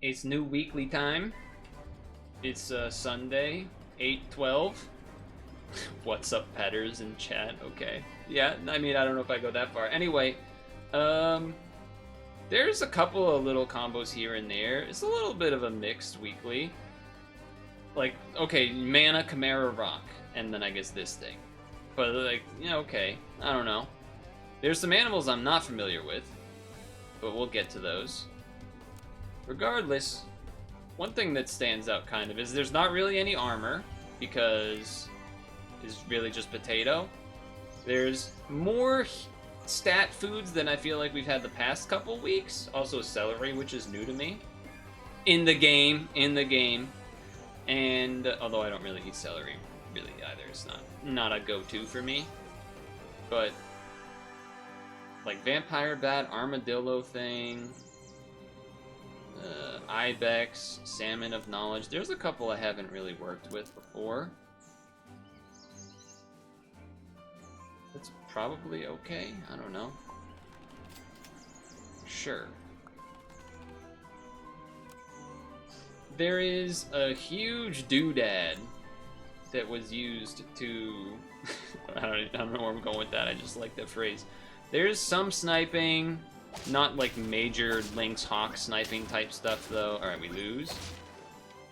It's new weekly time. It's Sunday, 8:12. What's up, petters in chat? Okay. Yeah, I mean, I don't know if I go that far. Anyway, um, there's a couple of little combos here and there. It's a little bit of a mixed weekly. Like, okay, mana, Chimera, Rock, and then I guess this thing. But, like, yeah, okay. I don't know. There's some animals I'm not familiar with, but we'll get to those. Regardless, one thing that stands out kind of is there's not really any armor, because it's really just potato. There's more stat foods than I feel like we've had the past couple weeks. Also celery, which is new to me. In the game. And, although I don't really eat celery, really, either. It's not a go-to for me. But, like, vampire bat, armadillo thing, ibex, salmon of knowledge. There's a couple I haven't really worked with before. That's probably okay. I don't know. Sure. There is a huge doodad that was used to... I don't know where I'm going with that. I just like that phrase. There's some sniping, not like major Lynx Hawk sniping type stuff though. Alright, we lose.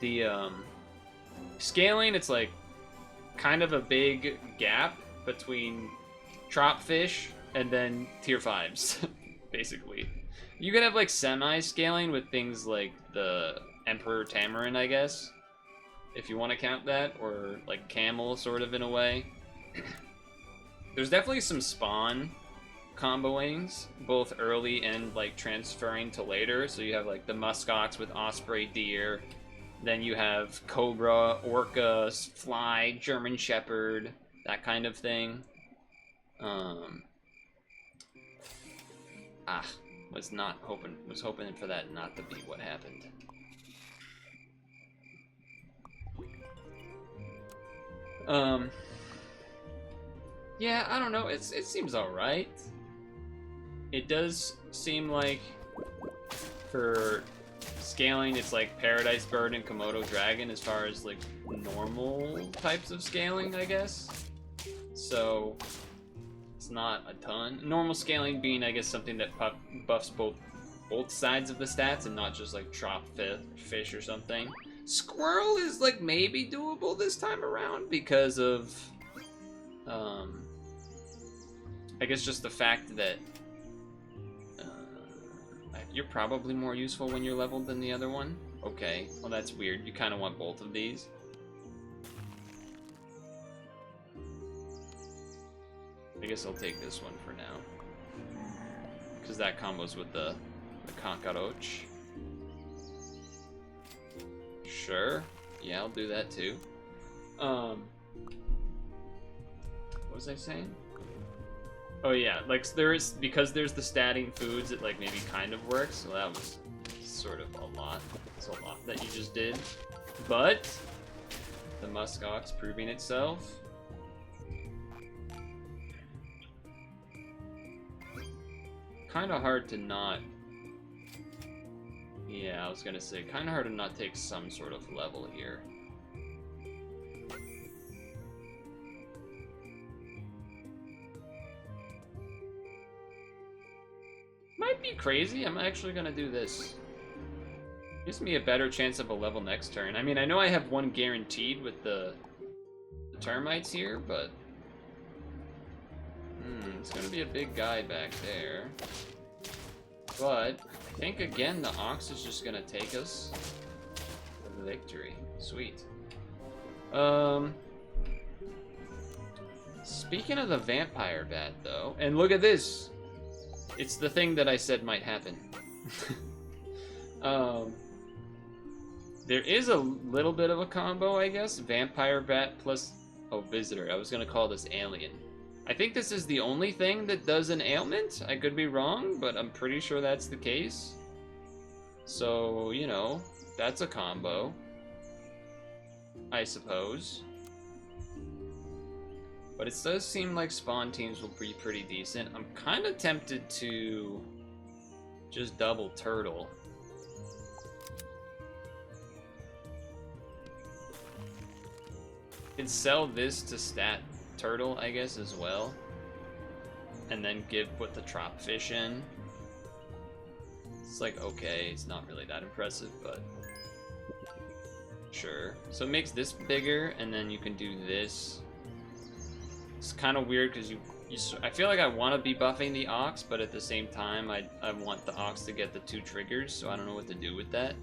The scaling, it's like kind of a big gap between trop fish and then tier 5s, basically. You could have like semi-scaling with things like the Emperor Tamarin, I guess, if you want to count that, or like Camel, sort of, in a way. There's definitely some spawn comboings, both early and like transferring to later. So you have like the muskox with osprey deer, then you have cobra, orca, fly, German shepherd, that kind of thing. Was hoping for that not to be what happened. Yeah, I don't know. It seems alright. It does seem like for scaling, it's like Paradise Bird and Komodo Dragon as far as like normal types of scaling, I guess. So it's not a ton. Normal scaling being, I guess, something that buffs both sides of the stats and not just like trop fish or something. Squirrel is like maybe doable this time around because of I guess just the fact that you're probably more useful when you're leveled than the other one. Okay, well that's weird. You kind of want both of these. I guess I'll take this one for now, because that combos with the cockroach. Sure. Yeah, I'll do that too. What was I saying? Oh yeah, like because there's the statting foods, it like maybe kind of works. So that was sort of a lot. It's a lot that you just did. But the muskox proving itself. Kind of hard to not. Yeah, I was gonna say, kind of hard to not take some sort of level here. Might be crazy. I'm actually gonna do this. Gives me a better chance of a level next turn. I mean, I know I have one guaranteed with the termites here, but it's gonna be a big guy back there. But I think again the ox is just gonna take us to the victory. Sweet. Speaking of the vampire bat though, and look at this. It's the thing that I said might happen. There is a little bit of a combo, I guess. Vampire bat plus visitor. I was gonna call this alien. I think this is the only thing that does an ailment. I could be wrong, but I'm pretty sure that's the case. So, you know, that's a combo, I suppose. But it does seem like spawn teams will be pretty decent. I'm kind of tempted to just double Turtle. could sell this to stat Turtle, I guess, as well. And then put the trop fish in. It's like, okay, it's not really that impressive, but sure. So it makes this bigger, and then you can do this. It's kind of weird because I feel like I want to be buffing the Ox, but at the same time, I want the Ox to get the 2 triggers, so I don't know what to do with that.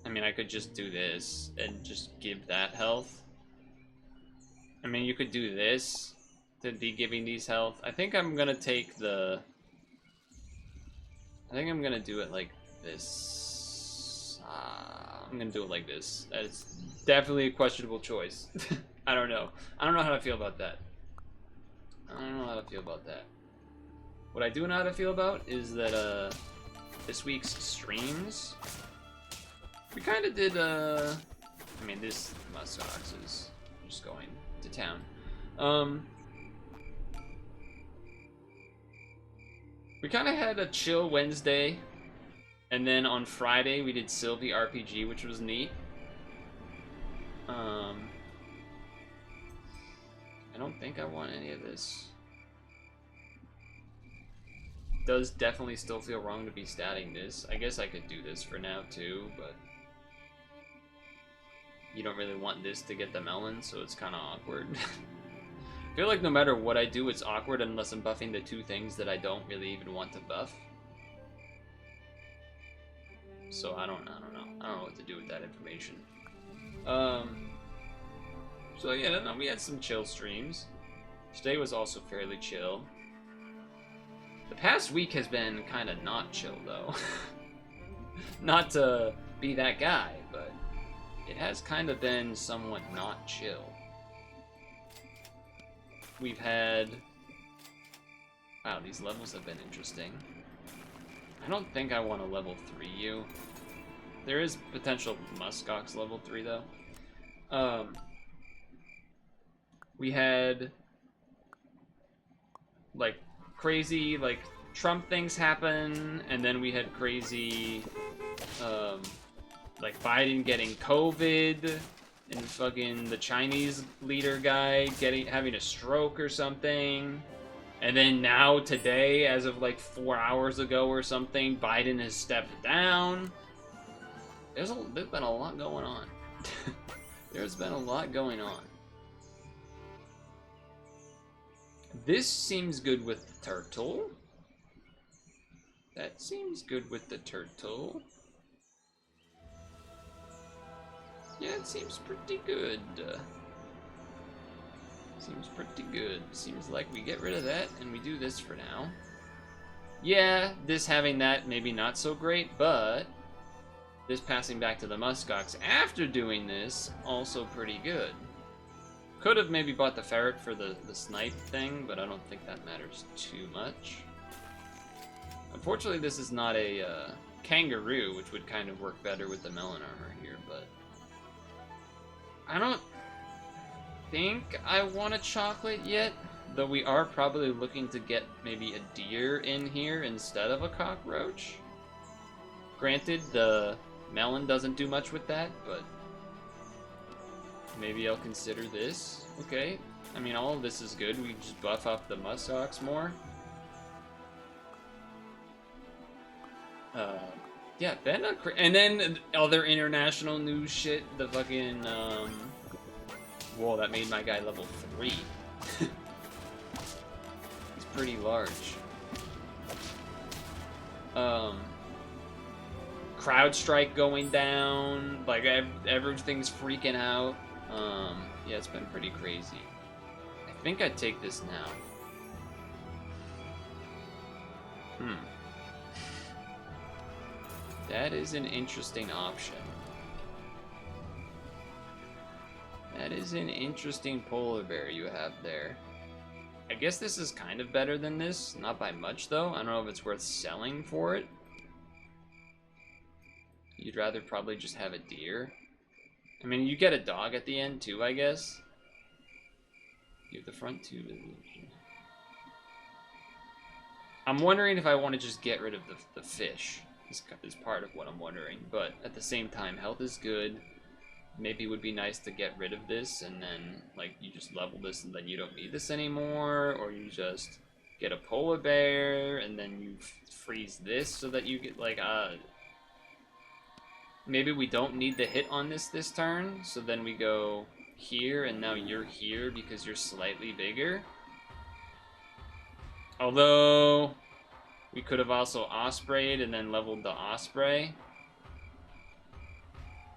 I mean, I could just do this and just give that health. I mean, you could do this to be giving these health. I think I'm gonna take the... I think I'm gonna do it like this. I'm gonna do it like this. That's definitely a questionable choice. I don't know. I don't know how to feel about that. I don't know how to feel about that. What I do know how to feel about is that this week's streams, we kind of did I mean, this Muskox is just going to town. We kind of had a chill Wednesday, and then on Friday we did Sylvie RPG, which was neat. I don't think I want any of this. Does definitely still feel wrong to be statting this. I guess I could do this for now too, but you don't really want this to get the melon, so it's kind of awkward. I feel like no matter what I do, it's awkward unless I'm buffing the 2 things that I don't really even want to buff. So I don't know. I don't know what to do with that information. So yeah, no, we had some chill streams. Today was also fairly chill. The past week has been kind of not chill though. Not to be that guy, but it has kind of been somewhat not chill. We've had... Wow, these levels have been interesting. I don't think I want to level 3 you. There is potential Muskox level 3 though. We had like crazy like Trump things happen, and then we had crazy like Biden getting COVID, and fucking the Chinese leader guy having a stroke or something. And then now today, as of like 4 hours ago or something, Biden has stepped down. There's been a lot going on. There's been a lot going on. This seems good with the turtle. That seems good with the turtle. Yeah, it seems pretty good. Seems pretty good. Seems like we get rid of that and we do this for now. Yeah, this having that maybe not so great, but this passing back to the Muskox after doing this, also pretty good. Could have maybe bought the ferret for the snipe thing, but I don't think that matters too much. Unfortunately, this is not a kangaroo, which would kind of work better with the melon armor here, but I don't think I want a chocolate yet, though we are probably looking to get maybe a deer in here instead of a cockroach. Granted, the melon doesn't do much with that, but maybe I'll consider this. Okay, I mean, all of this is good. We just buff up the Muskox more. Yeah, and then other international news shit. The fucking, whoa, that made my guy level 3. He's pretty large. Crowd strike going down. Like, everything's freaking out. Yeah, it's been pretty crazy. I think I'd take this now. That is an interesting option. That is an interesting polar bear you have there. I guess this is kind of better than this. Not by much, though. I don't know if it's worth selling for it. You'd rather probably just have a deer. I mean, you get a dog at the end, too, I guess. You have the front two. I'm wondering if I want to just get rid of the fish. Is part of what I'm wondering, but at the same time, health is good. maybe it would be nice to get rid of this and then like you just level this and then you don't need this anymore, or you just get a polar bear and then you freeze this so that you get like maybe we don't need the hit on this turn, so then we go here and now you're here because you're slightly bigger. Although we could have also Ospreyed and then leveled the Osprey.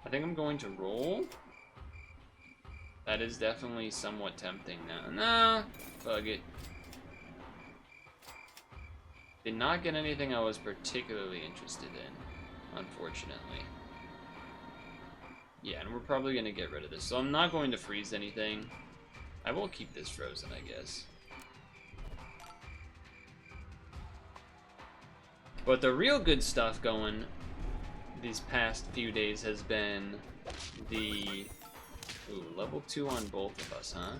I think I'm going to roll. That is definitely somewhat tempting now. Nah, bug it. Did not get anything I was particularly interested in, unfortunately. Yeah, and we're probably going to get rid of this. So I'm not going to freeze anything. I will keep this frozen, I guess. But the real good stuff going these past few days has been the... Ooh, level 2 on both of us, huh?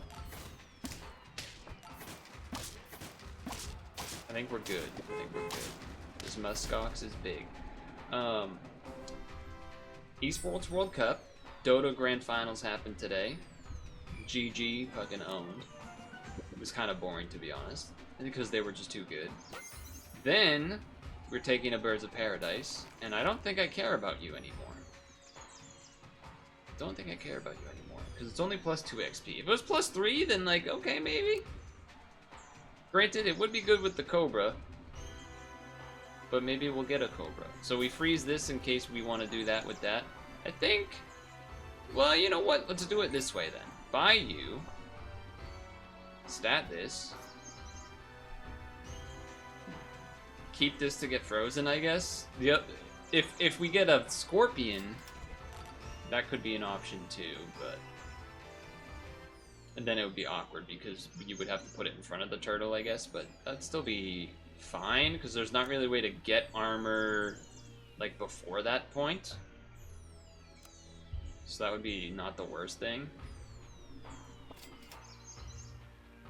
I think we're good. I think we're good. This Muskox is big. Esports World Cup. Dota Grand Finals happened today. GG fucking owned. It was kind of boring, to be honest. Because they were just too good. Then, we're taking a Birds of Paradise. And I don't think I care about you anymore. Don't think I care about you anymore. Because it's only plus 2 XP. If it was plus 3, then like, okay, maybe. Granted, it would be good with the Cobra. But maybe we'll get a Cobra. So we freeze this in case we want to do that with that. I think... Well, you know what? Let's do it this way then. Buy you. Stat this. Keep this to get frozen, I guess. Yep. If we get a Scorpion, that could be an option too, but... And then it would be awkward because you would have to put it in front of the turtle, I guess, but that'd still be fine because there's not really a way to get armor like before that point. So that would be not the worst thing.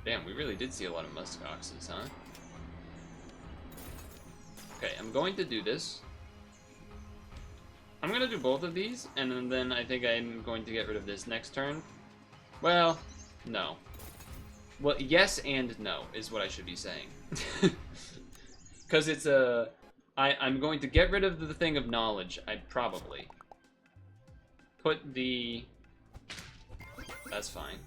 Damn, we really did see a lot of Muskoxes, huh? Okay, I'm going to do this. I'm going to do both of these, and then I think I'm going to get rid of this next turn. Well, no. Well, yes and no is what I should be saying. Because it's a... I'm going to get rid of the thing of knowledge, I'd probably. Put the... That's fine.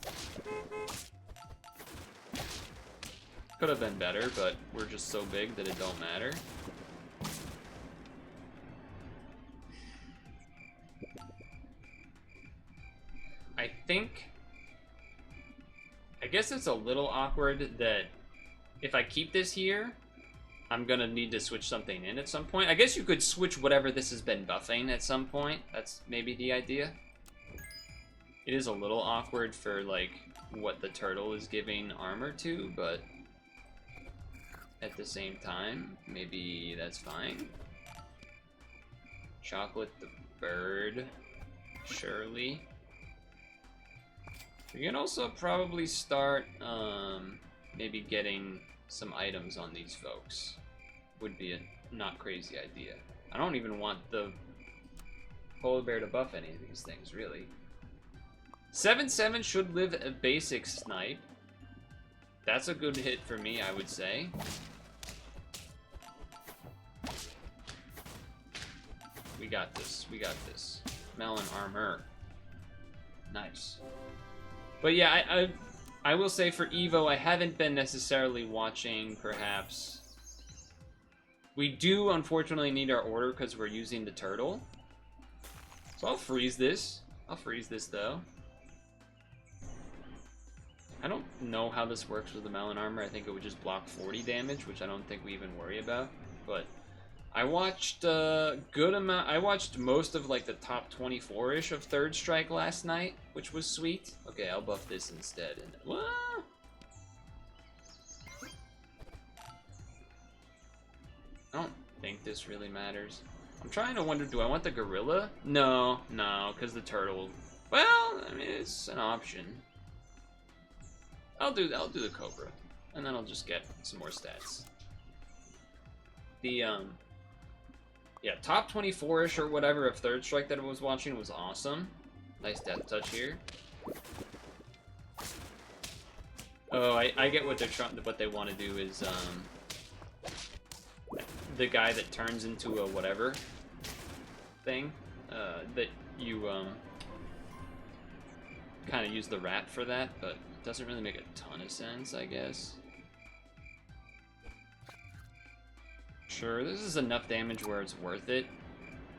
Could have been better, but we're just so big that it don't matter. I think... I guess it's a little awkward that if I keep this here, I'm gonna need to switch something in at some point. I guess you could switch whatever this has been buffing at some point. That's maybe the idea. It is a little awkward for, like, what the turtle is giving armor to, but at the same time, maybe that's fine. Chocolate the bird, surely. We can also probably start, maybe getting some items on these folks. Would be a not crazy idea. I don't even want the polar bear to buff any of these things, really. 7/7 should live a basic snipe. That's a good hit for me, I would say. We got this. We got this. Melon armor. Nice. But yeah, I will say for Evo, I haven't been necessarily watching, perhaps. We do, unfortunately, need our order because we're using the turtle. So I'll freeze this. I'll freeze this, though. I don't know how this works with the melon armor. I think it would just block 40 damage, which I don't think we even worry about. But I watched a good amount. I watched most of like the top 24-ish of Third Strike last night, which was sweet. Okay, I'll buff this instead. And what? I don't think this really matters. I'm trying to wonder, do I want the gorilla? No, because the turtle. Well, I mean, it's an option. I'll do the cobra, and then I'll just get some more stats. The yeah, top 24-ish or whatever of Third Strike that I was watching was awesome. Nice death touch here. Oh, I get what they're trying. What they want to do is the guy that turns into a whatever thing that you kind of use the rat for that, but it doesn't really make a ton of sense, I guess. Sure, this is enough damage where it's worth it.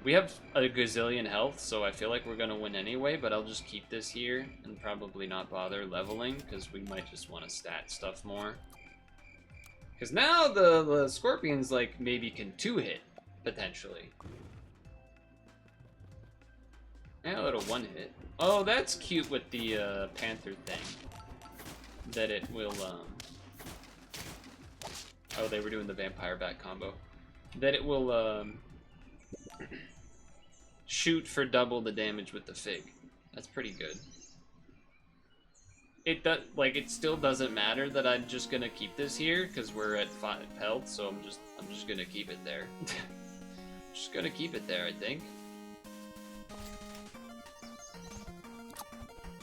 We have a gazillion health, so I feel like we're gonna win anyway, but I'll just keep this here and probably not bother leveling, because we might just want to stat stuff more. Because now the scorpions, like, maybe can 2-hit, potentially. Yeah, a little 1-hit. Oh, that's cute with the panther thing. That it will, oh, they were doing the vampire bat combo. That it will, shoot for double the damage with the fig. That's pretty good. It does, like, it still doesn't matter that I'm just gonna keep this here because we're at 5 health, so I'm just gonna keep it there. Just gonna keep it there, I think.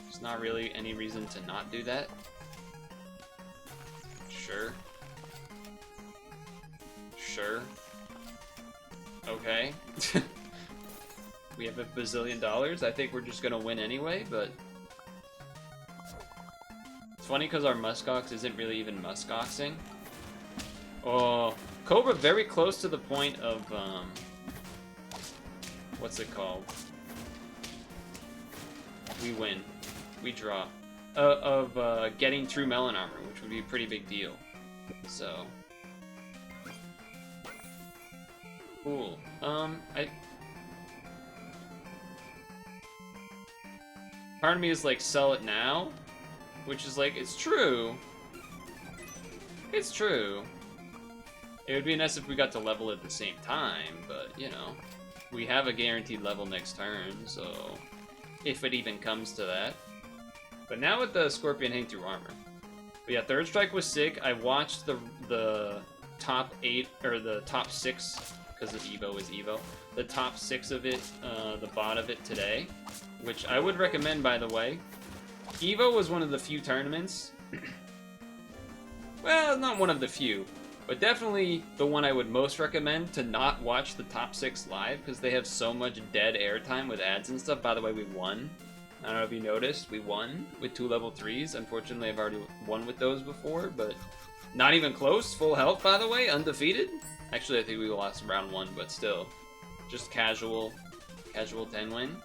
There's not really any reason to not do that. Sure. Sure. Okay. We have a bazillion dollars. I think we're just gonna win anyway, but it's funny because our muskox isn't really even muskoxing. Oh, Cobra very close to the point of what's it called? We win. We draw. Of getting true melon armor, which would be a pretty big deal. So cool. Part of me is like, sell it now, which is like, it's true. It's true. It would be nice if we got to level at the same time, but you know, we have a guaranteed level next turn, so if it even comes to that. But now with the Scorpion hang through armor. But yeah, Third Strike was sick. I watched the top 8 or the top 6 because of Evo is Evo. The top 6 of it, the bot of it today, which I would recommend, by the way. Evo was one of the few tournaments. Well, not one of the few, but definitely the one I would most recommend to not watch the top 6 live because they have so much dead airtime with ads and stuff. By the way, we won. I don't know if you noticed, we won with 2 level 3s. Unfortunately, I've already won with those before, but not even close. Full health, by the way, undefeated. Actually, I think we lost round 1, but still. Just casual 10 win.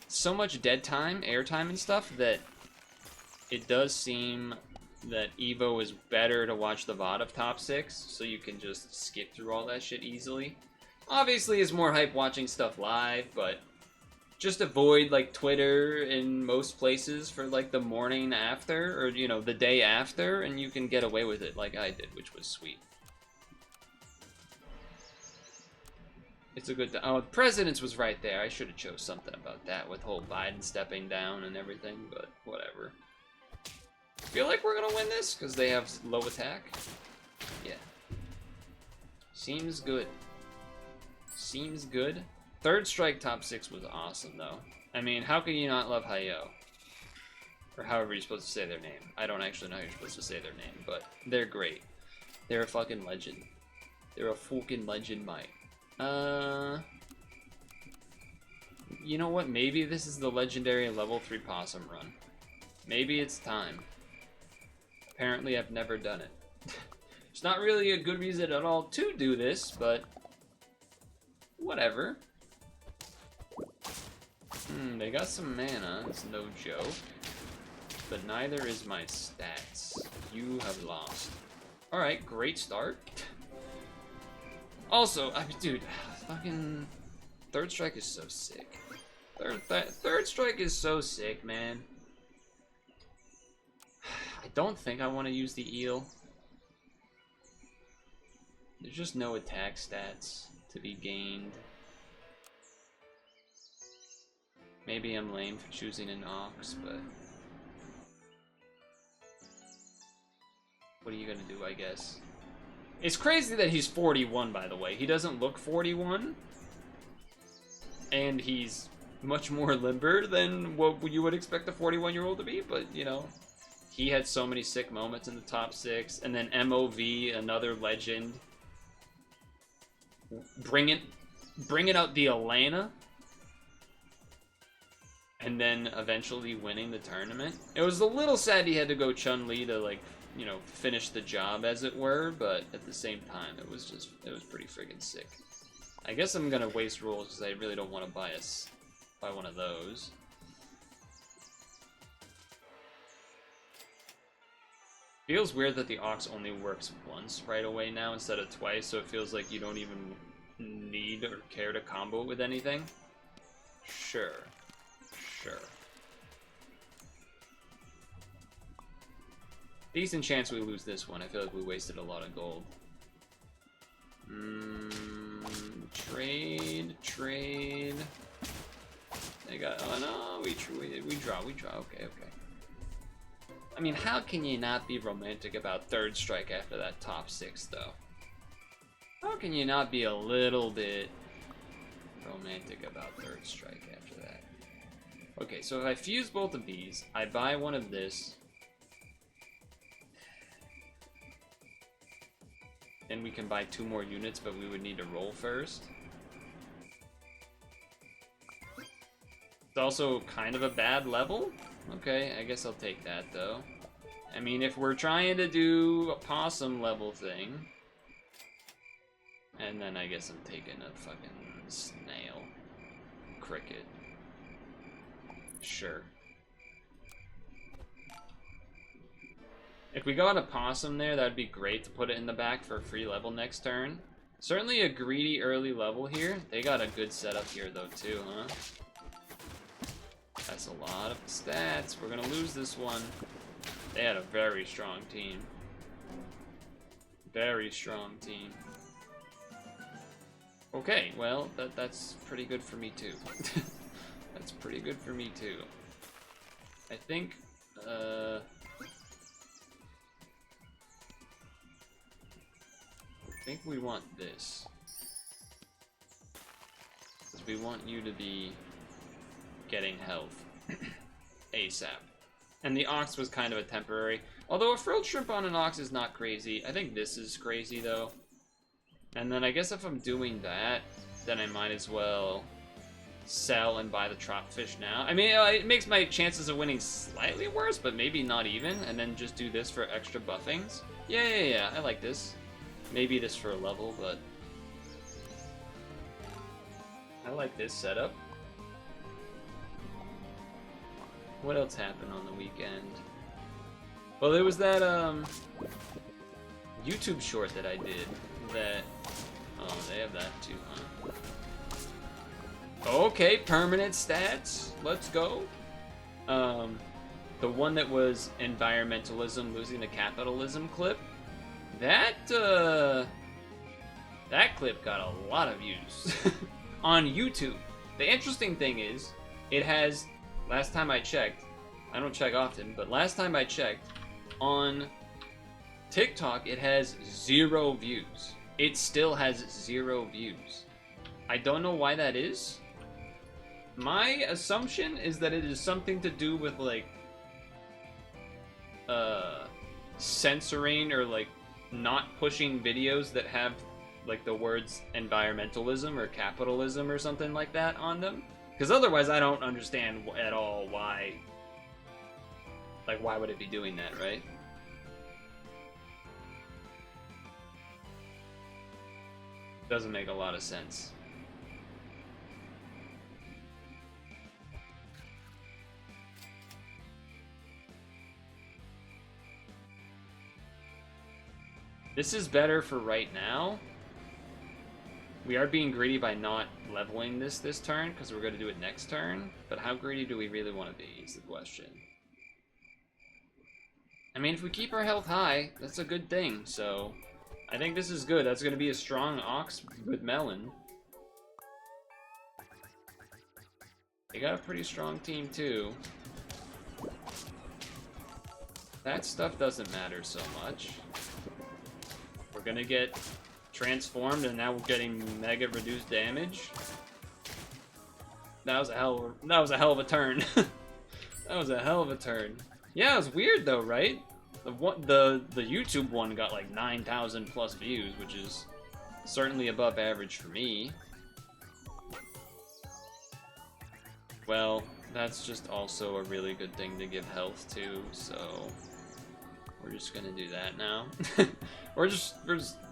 So much dead time, airtime and stuff, that it does seem that Evo is better to watch the VOD of top 6, so you can just skip through all that shit easily. Obviously, it's more hype watching stuff live, but just avoid, like, Twitter in most places for, like, the morning after, or, you know, the day after, and you can get away with it like I did, which was sweet. It's a good... Oh, the President's was right there. I should have chose something about that with whole Biden stepping down and everything, but whatever. Feel like we're gonna win this because they have low attack. Yeah. Seems good. Seems good. Third Strike top 6 was awesome, though. I mean, how can you not love Hayo? Or however you're supposed to say their name. I don't actually know how you're supposed to say their name, but they're great. They're a fucking legend. They're a fucking legend, Mike. You know what? Maybe this is the legendary level 3 possum run. Maybe it's time. Apparently, I've never done it. It's not really a good reason at all to do this, but whatever. They got some mana, it's no joke. But neither is my stats. You have lost. Alright, great start. Also, I mean, dude, fucking Third Strike is so sick. Third Strike is so sick, man. I don't think I want to use the eel. There's just no attack stats to be gained. Maybe I'm lame for choosing an ox, but what are you gonna do, I guess? It's crazy that he's 41, by the way. He doesn't look 41. And he's much more limber than what you would expect a 41-year-old to be. But, you know, he had so many sick moments in the top 6. And then MOV, another legend. Bringing out the Elena. And then eventually winning the tournament. It was a little sad he had to go Chun-Li to, like, you know, finish the job, as it were. But at the same time, it was pretty friggin' sick. I guess I'm gonna waste rolls because I really don't want to buy one of those. Feels weird that the Ox only works once right away now instead of twice, so it feels like you don't even need or care to combo it with anything. Sure. Decent chance we lose this one. I feel like we wasted a lot of gold. Trade. They got, oh no, we draw. Okay. I mean, how can you not be romantic about third strike after that top 6, though? How can you not be a little bit romantic about third strike after that? Okay, so if I fuse both of these, I buy one of this, and we can buy 2 more units, but we would need to roll first. It's also kind of a bad level. Okay, I guess I'll take that, though. I mean, if we're trying to do a possum level thing, and then I guess I'm taking a fucking snail. Cricket. Sure. If we got a possum there, that'd be great to put it in the back for a free level next turn. Certainly a greedy early level here. They got a good setup here, though, too, huh? That's a lot of stats. We're gonna lose this one. They had a very strong team. Very strong team. Okay, well, that's pretty good for me, too. That's pretty good for me, too. I think we want this. Because we want you to be getting health ASAP. And the Ox was kind of a temporary. Although a frilled shrimp on an Ox is not crazy. I think this is crazy, though. And then I guess if I'm doing that, then I might as well sell and buy the trop fish now. I mean, it makes my chances of winning slightly worse, but maybe not even. And then just do this for extra buffings. Yeah, I like this. Maybe this for a level, but I like this setup. What else happened on the weekend? Well, there was that YouTube short that I did that, oh, they have that too, huh? Okay, permanent stats. Let's go. The one that was environmentalism losing to capitalism clip. That clip got a lot of views on YouTube. The interesting thing is, it has, last time I checked, I don't check often, but last time I checked, on TikTok, it has 0 views. It still has 0 views. I don't know why that is. My assumption is that it is something to do with, like, censoring or, like, not pushing videos that have, like, the words environmentalism or capitalism or something like that on them. Because otherwise I don't understand at all why, like, why would it be doing that, right? Doesn't make a lot of sense. This is better for right now. We are being greedy by not leveling this turn, because we're going to do it next turn. But how greedy do we really want to be, is the question. I mean, if we keep our health high, that's a good thing, so I think this is good. That's going to be a strong Ox with Melon. They got a pretty strong team, too. That stuff doesn't matter so much. We're gonna get transformed, and now we're getting mega reduced damage. That was a hell of a turn. That was a hell of a turn. Yeah, it was weird though, right? The YouTube one got like 9,000 plus views, which is certainly above average for me. Well, that's just also a really good thing to give health to, so we're just gonna do that now.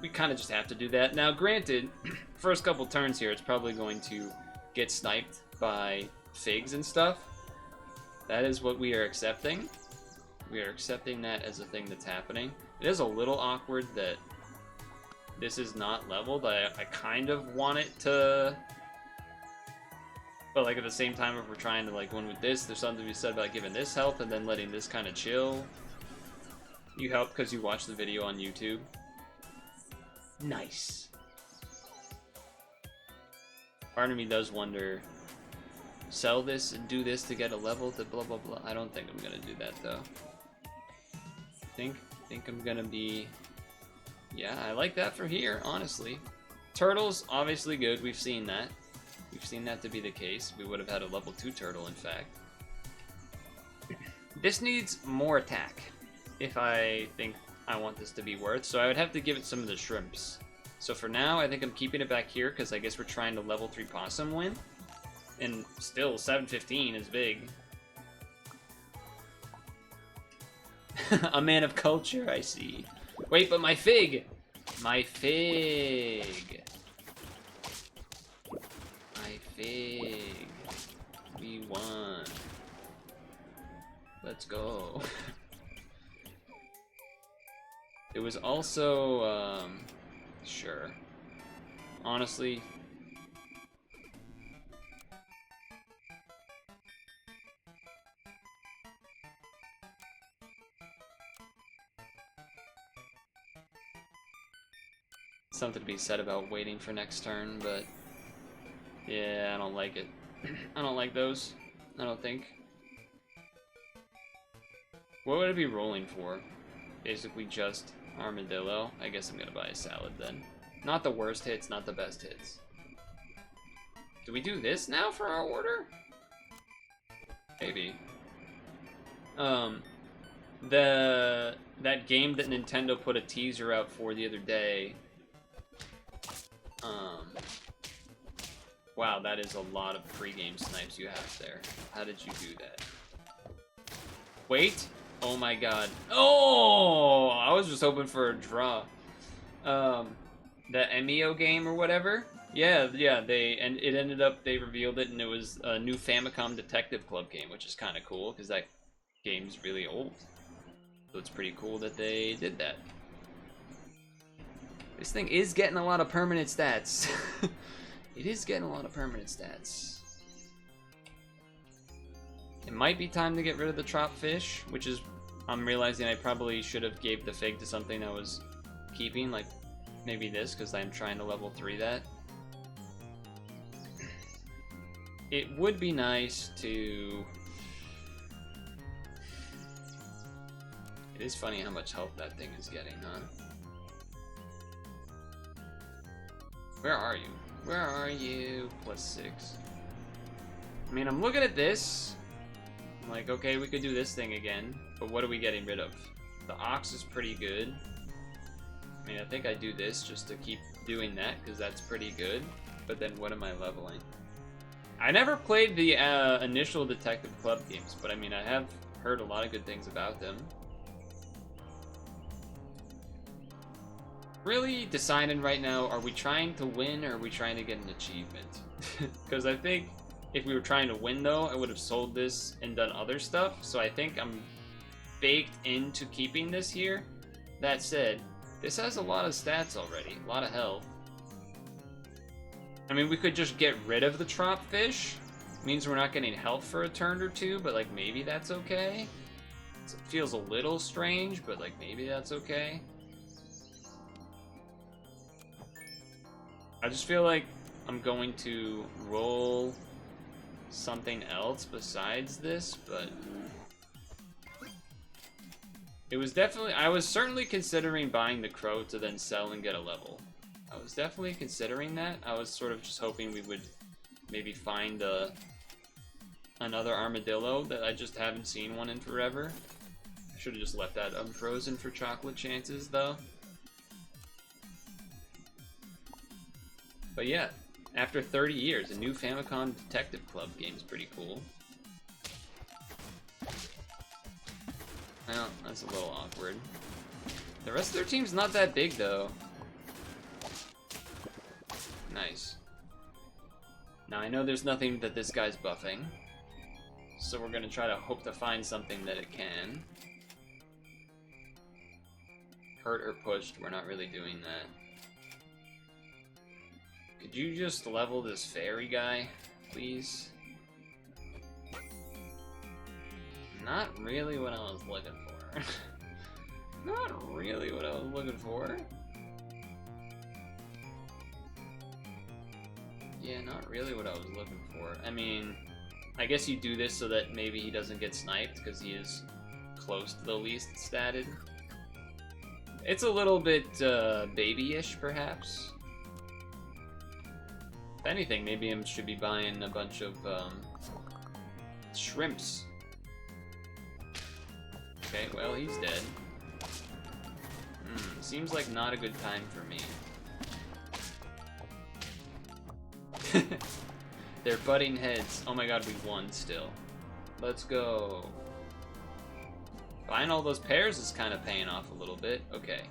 we kind of just have to do that. Now, granted, first couple turns here, it's probably going to get sniped by figs and stuff. That is what we are accepting. We are accepting that as a thing that's happening. It is a little awkward that this is not leveled. I kind of want it to... But like at the same time, if we're trying to like win with this, there's something to be said about giving this health and then letting this kind of chill. You help because you watch the video on YouTube. Nice. Part of me does wonder, sell this and do this to get a level to blah blah blah. I don't think I'm gonna do that though. Think I'm gonna be... Yeah, I like that for here, honestly. Turtle's obviously good, we've seen that. We've seen that to be the case. We would have had a level 2 turtle, in fact. This needs more attack, if I think I want this to be worth, so I would have to give it some of the shrimps. So for now, I think I'm keeping it back here, because I guess we're trying to level 3 possum win. And still, 715 is big. A man of culture, I see. Wait, but my fig! My fig! My fig. We won. Let's go. It was also, sure. Honestly, something to be said about waiting for next turn, but yeah, I don't like it. I don't like those. I don't think. What would it be rolling for? Basically just armadillo. I guess I'm gonna buy a salad then. Not the worst hits, not the best hits. Do we do this now for our order? Maybe. That game that Nintendo put a teaser out for the other day. Wow, that is a lot of pre-game snipes you have there. How did you do that? Wait. Oh my god. Oh! I was just hoping for a draw. The Emio game or whatever? Yeah, it ended up, they revealed it, and it was a new Famicom Detective Club game, which is kind of cool, because that game's really old. So it's pretty cool that they did that. This thing is getting a lot of permanent stats. It is getting a lot of permanent stats. It might be time to get rid of the trop fish, which is, I'm realizing I probably should have gave the fig to something I was keeping, like maybe this, because I'm trying to level 3 that. It would be nice to... It is funny how much health that thing is getting, huh? Where are you? Where are you? +6. I mean, I'm looking at this. I'm like, okay, we could do this thing again. But what are we getting rid of? The ox is pretty good. I mean, I think I do this just to keep doing that, because that's pretty good. But then what am I leveling? I never played the initial Detective Club games, but I mean, I have heard a lot of good things about them. Really deciding right now, are we trying to win or are we trying to get an achievement? Because I think if we were trying to win though, I would have sold this and done other stuff. So I think I'm baked into keeping this here. That said, this has a lot of stats already, a lot of health. I mean, we could just get rid of the trop fish. Means we're not getting health for a turn or two, but like maybe that's okay. It feels a little strange, but like maybe that's okay. I just feel like I'm going to roll something else besides this, but It was definitely, I was certainly considering buying the crow to then sell and get a level. I was definitely considering that. I was sort of just hoping we would maybe find another armadillo that I just haven't seen one in forever. I should have just left that unfrozen for chocolate chances though. But yeah, after 30 years, a new Famicom Detective Club game's pretty cool. Well, that's a little awkward. The rest of their team's not that big, though. Nice. Now, I know there's nothing that this guy's buffing, so we're gonna try to hope to find something that it can. Hurt or pushed, we're not really doing that. Could you just level this fairy guy, please? Not really what I was looking for. Not really what I was looking for. Yeah, not really what I was looking for. I mean, I guess you do this so that maybe he doesn't get sniped because he is close to the least statted. It's a little bit babyish, perhaps. If anything, maybe I should be buying a bunch of shrimps. Okay, well, he's dead. Seems like not a good time for me. They're butting heads. Oh my god, we won still. Let's go. Buying all those pairs is kind of paying off a little bit. Okay.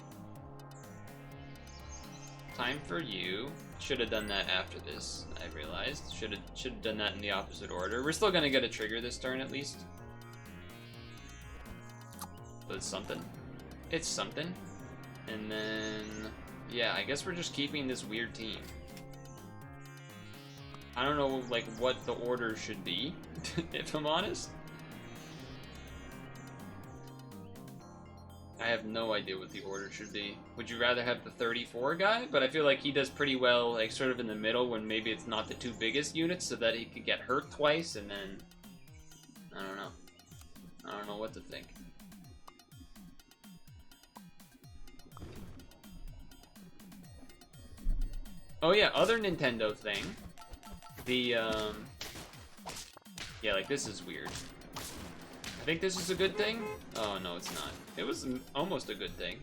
Time for you. Should have done that after this, I realized. Should have done that in the opposite order. We're still gonna get a trigger this turn at least. But it's something. It's something. And then, yeah, I guess we're just keeping this weird team. I don't know, like, what the order should be, if I'm honest. I have no idea what the order should be. Would you rather have the 34 guy? But I feel like he does pretty well, like, sort of in the middle when maybe it's not the two biggest units so that he could get hurt twice and then... I don't know. I don't know what to think. Oh yeah, other Nintendo thing. The, yeah, like, this is weird. I think this is a good thing. Oh, no, it's not. It was almost a good thing.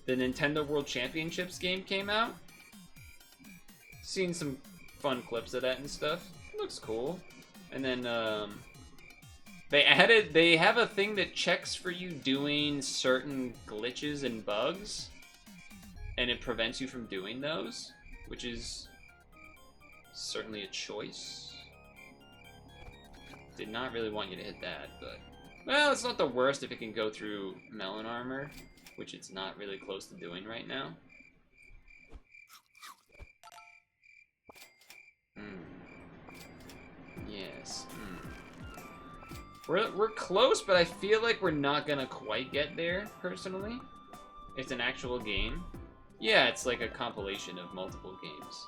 The Nintendo World Championships game came out. Seen some fun clips of that and stuff. It looks cool. And then, they have a thing that checks for you doing certain glitches and bugs. And it prevents you from doing those, which is certainly a choice. Did not really want you to hit that, but... Well, it's not the worst if it can go through melon armor, which it's not really close to doing right now. Yes. We're close, but I feel like we're not gonna quite get there, personally. It's an actual game. Yeah, it's like a compilation of multiple games.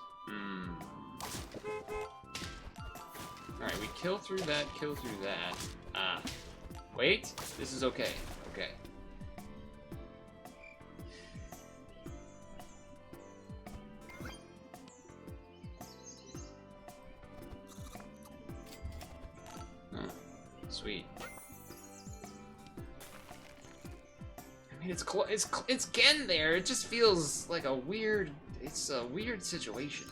Alright, we kill through that, kill through that. Ah. Wait, this is okay. Okay. Oh, sweet. I mean, it's getting there. It just feels like a weird. It's a weird situation.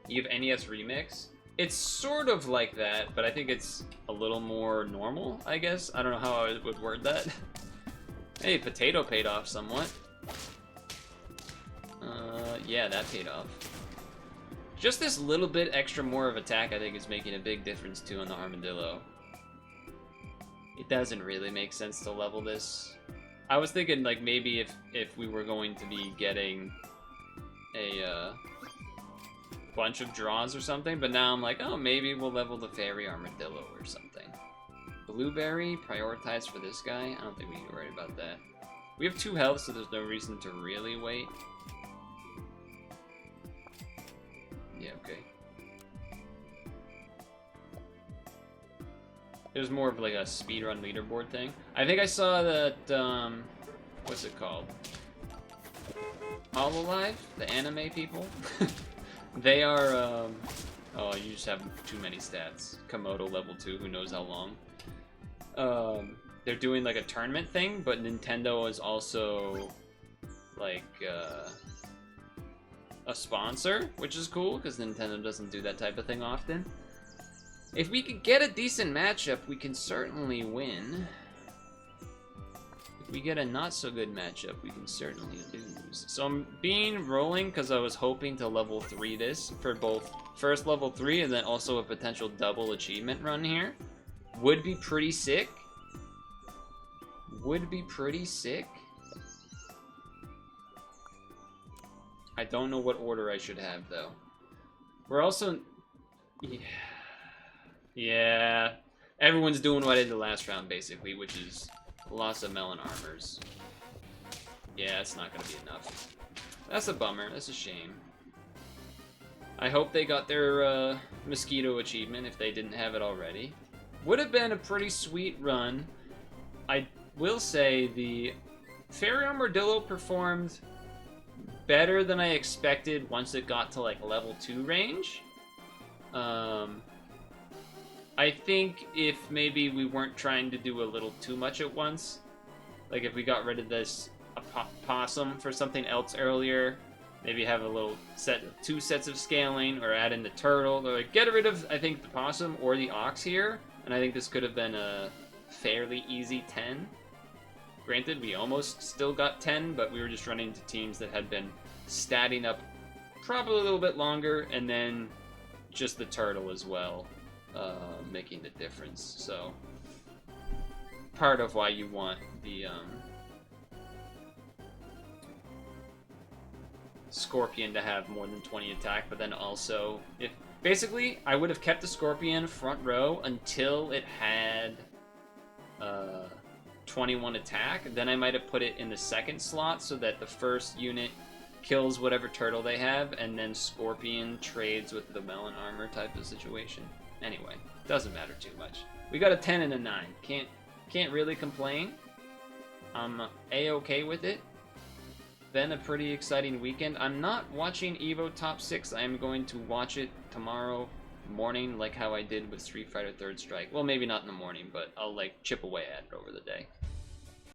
You have NES Remix? It's sort of like that, but I think it's a little more normal, I guess. I don't know how I would word that. Hey, potato paid off somewhat. Yeah, that paid off. Just this little bit extra more of attack, I think, is making a big difference, too, on the Armadillo. It doesn't really make sense to level this. I was thinking, like, maybe if we were going to be getting a, bunch of draws or something, but now I'm like, oh, maybe we'll level the fairy armadillo or something. Blueberry, prioritize for this guy? I don't think we need to worry about that. We have 2 health, so there's no reason to really wait. Yeah, okay. It was more of like a speedrun leaderboard thing. I think I saw that, what's it called? Hololive, the anime people. They are, oh, you just have too many stats. Komodo level 2, who knows how long. They're doing like a tournament thing, but Nintendo is also like, a sponsor, which is cool, because Nintendo doesn't do that type of thing often. If we could get a decent matchup, we can certainly win. If we get a not-so-good matchup, we can certainly lose. So I'm rolling because I was hoping to level 3 this for both first level 3 and then also a potential double achievement run here. Would be pretty sick. Would be pretty sick. I don't know what order I should have, though. We're also... Yeah. Everyone's doing what I did the last round, basically, which is lots of melon armors. Yeah, it's not gonna be enough. That's a bummer. That's a shame. I hope they got their mosquito achievement if they didn't have it already. Would have been a pretty sweet run. I will say the Fairy Armadillo performed better than I expected once it got to like level 2 range. I think if maybe we weren't trying to do a little too much at once, like if we got rid of this possum for something else earlier, maybe have a little two sets of scaling, or add in the turtle, or like get rid of, I think, the possum or the ox here, and I think this could have been a fairly easy 10. Granted, we almost still got 10, but we were just running into teams that had been statting up probably a little bit longer, and then just the turtle as well, making the difference. So part of why you want the Scorpion to have more than 20 attack, but then also, if basically I would have kept the Scorpion front row until it had 21 attack, then I might have put it in the second slot so that the first unit kills whatever turtle they have, and then Scorpion trades with the melon armor type of situation. Anyway, doesn't matter too much. We got a 10 and a 9. Can't really complain. I'm A-okay with it. Been a pretty exciting weekend. I'm not watching EVO Top 6. I am going to watch it tomorrow morning, like how I did with Street Fighter 3rd Strike. Well, maybe not in the morning, but I'll like chip away at it over the day.